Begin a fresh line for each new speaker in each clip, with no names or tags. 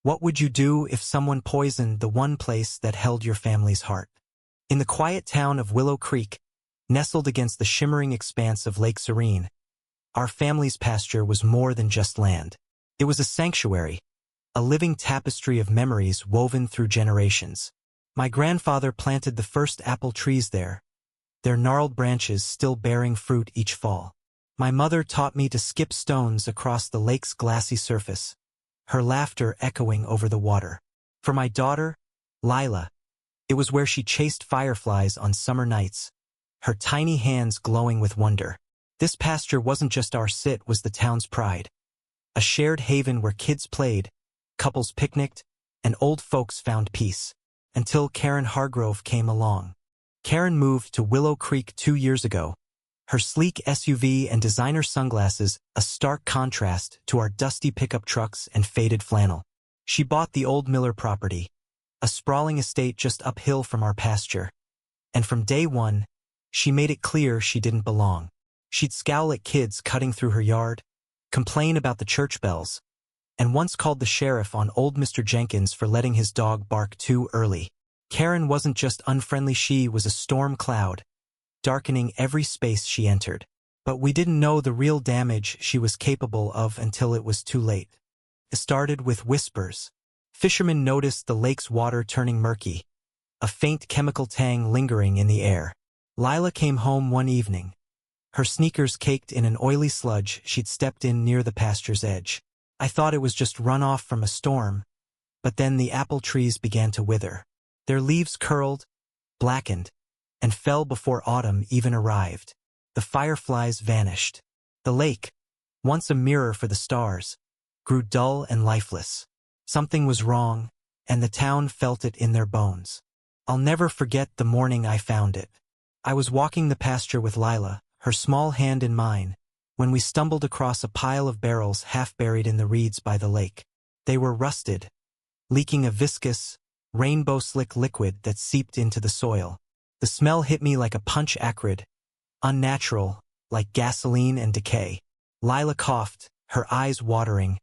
What would you do if someone poisoned the one place that held your family's heart? In the quiet town of Willow Creek, nestled against the shimmering expanse of Lake Serene, our family's pasture was more than just land. It was a sanctuary, a living tapestry of memories woven through generations. My grandfather planted the first apple trees there, their gnarled branches still bearing fruit each fall. My mother taught me to skip stones across the lake's glassy surface, her laughter echoing over the water. For my daughter, Lila, it was where she chased fireflies on summer nights, her tiny hands glowing with wonder. This pasture wasn't just our sit, it was the town's pride. A shared haven where kids played, couples picnicked, and old folks found peace. Until Karen Hargrove came along. Karen moved to Willow Creek 2 years ago, her sleek SUV and designer sunglasses a stark contrast to our dusty pickup trucks and faded flannel. She bought the old Miller property, a sprawling estate just uphill from our pasture. And from day one, she made it clear she didn't belong. She'd scowl at kids cutting through her yard, complain about the church bells, and once called the sheriff on old Mr. Jenkins for letting his dog bark too early. Karen wasn't just unfriendly, she was a storm cloud, darkening every space she entered. But we didn't know the real damage she was capable of until it was too late. It started with whispers. Fishermen noticed the lake's water turning murky, a faint chemical tang lingering in the air. Lila came home one evening, her sneakers caked in an oily sludge she'd stepped in near the pasture's edge. I thought it was just runoff from a storm, but then the apple trees began to wither. Their leaves curled, blackened, and fell before autumn even arrived. The fireflies vanished. The lake, once a mirror for the stars, grew dull and lifeless. Something was wrong, and the town felt it in their bones. I'll never forget the morning I found it. I was walking the pasture with Lila, her small hand in mine, when we stumbled across a pile of barrels half buried in the reeds by the lake. They were rusted, leaking a viscous, rainbow-slick liquid that seeped into the soil. The smell hit me like a punch, acrid, unnatural, like gasoline and decay. Lila coughed, her eyes watering,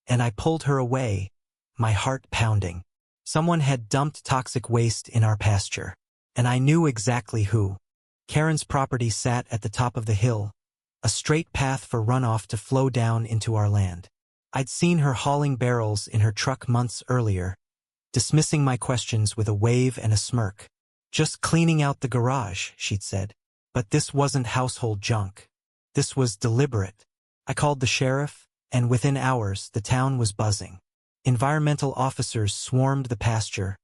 and I pulled her away, my heart pounding. Someone had dumped toxic waste in our pasture, and I knew exactly who. Karen's property sat at the top of the hill, a straight path for runoff to flow down into our land. I'd seen her hauling barrels in her truck months earlier, dismissing my questions with a wave and a smirk. Just cleaning out the garage, she'd said. But this wasn't household junk. This was deliberate. I called the sheriff, and within hours the town was buzzing. Environmental officers swarmed the pasture,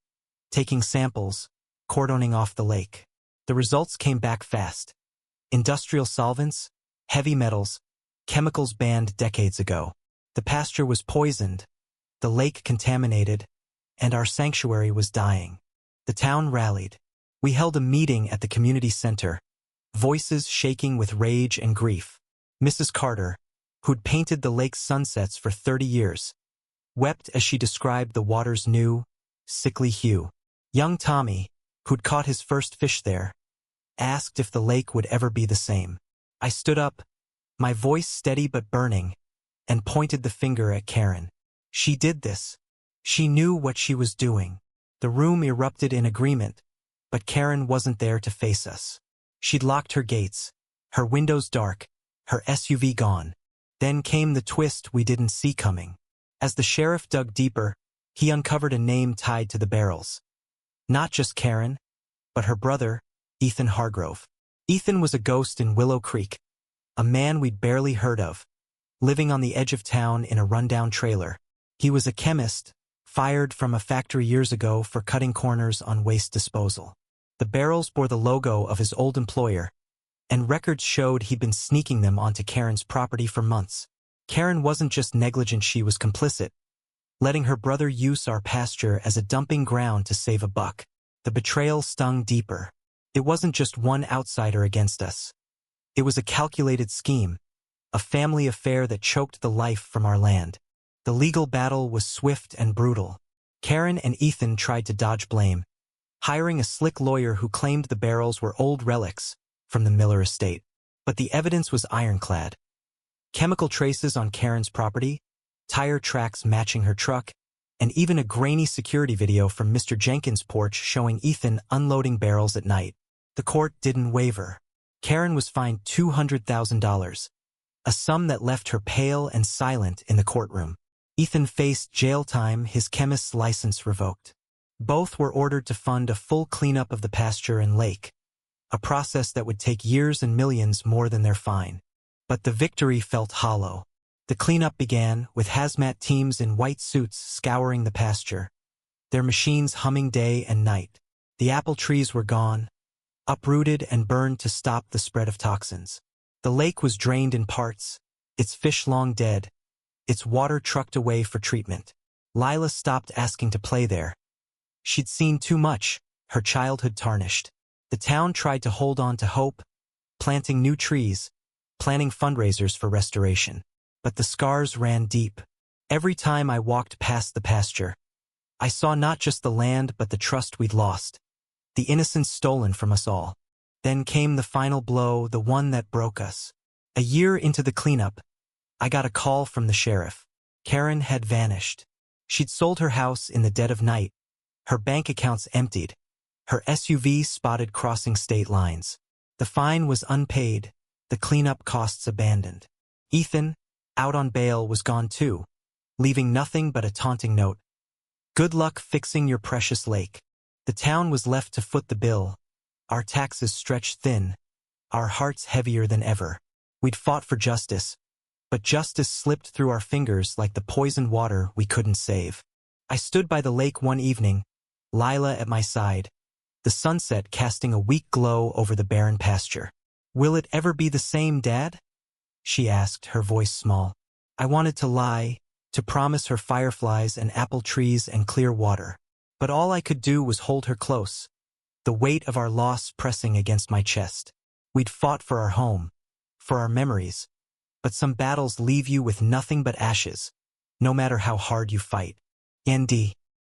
taking samples, cordoning off the lake. The results came back fast. Industrial solvents, heavy metals, chemicals banned decades ago. The pasture was poisoned, the lake contaminated, and our sanctuary was dying. The town rallied. We held a meeting at the community center, voices shaking with rage and grief. Mrs. Carter, who'd painted the lake's sunsets for 30 years, wept as she described the water's new, sickly hue. Young Tommy, who'd caught his first fish there, asked if the lake would ever be the same. I stood up, my voice steady but burning, and pointed the finger at Karen. She did this. She knew what she was doing. The room erupted in agreement, but Karen wasn't there to face us. She'd locked her gates, her windows dark, her SUV gone. Then came the twist we didn't see coming. As the sheriff dug deeper, he uncovered a name tied to the barrels. Not just Karen, but her brother, Ethan Hargrove. Ethan was a ghost in Willow Creek, a man we'd barely heard of, living on the edge of town in a rundown trailer. He was a chemist, fired from a factory years ago for cutting corners on waste disposal. The barrels bore the logo of his old employer, and records showed he'd been sneaking them onto Karen's property for months. Karen wasn't just negligent, she was complicit, letting her brother use our pasture as a dumping ground to save a buck. The betrayal stung deeper. It wasn't just one outsider against us. It was a calculated scheme, a family affair that choked the life from our land. The legal battle was swift and brutal. Karen and Ethan tried to dodge blame, hiring a slick lawyer who claimed the barrels were old relics from the Miller estate. But the evidence was ironclad. Chemical traces on Karen's property, tire tracks matching her truck, and even a grainy security video from Mr. Jenkins' porch showing Ethan unloading barrels at night. The court didn't waver. Karen was fined $200,000, a sum that left her pale and silent in the courtroom. Ethan faced jail time, his chemist's license revoked. Both were ordered to fund a full cleanup of the pasture and lake, a process that would take years and millions more than their fine. But the victory felt hollow. The cleanup began with hazmat teams in white suits scouring the pasture, their machines humming day and night. The apple trees were gone, uprooted and burned to stop the spread of toxins. The lake was drained in parts, its fish long dead, its water trucked away for treatment. Lila stopped asking to play there. She'd seen too much, her childhood tarnished. The town tried to hold on to hope, planting new trees, planning fundraisers for restoration. But the scars ran deep. Every time I walked past the pasture, I saw not just the land but the trust we'd lost, the innocence stolen from us all. Then came the final blow, the one that broke us. A year into the cleanup, I got a call from the sheriff. Karen had vanished. She'd sold her house in the dead of night, her bank accounts emptied, her SUV spotted crossing state lines. The fine was unpaid, the cleanup costs abandoned. Ethan, out on bail, was gone too, leaving nothing but a taunting note. Good luck fixing your precious lake. The town was left to foot the bill, our taxes stretched thin, our hearts heavier than ever. We'd fought for justice, but justice slipped through our fingers like the poisoned water we couldn't save. I stood by the lake one evening, Lila at my side, the sunset casting a weak glow over the barren pasture. Will it ever be the same, Dad? She asked, her voice small. I wanted to lie, to promise her fireflies and apple trees and clear water. But all I could do was hold her close, the weight of our loss pressing against my chest. We'd fought for our home, for our memories, but some battles leave you with nothing but ashes, no matter how hard you fight. Nd.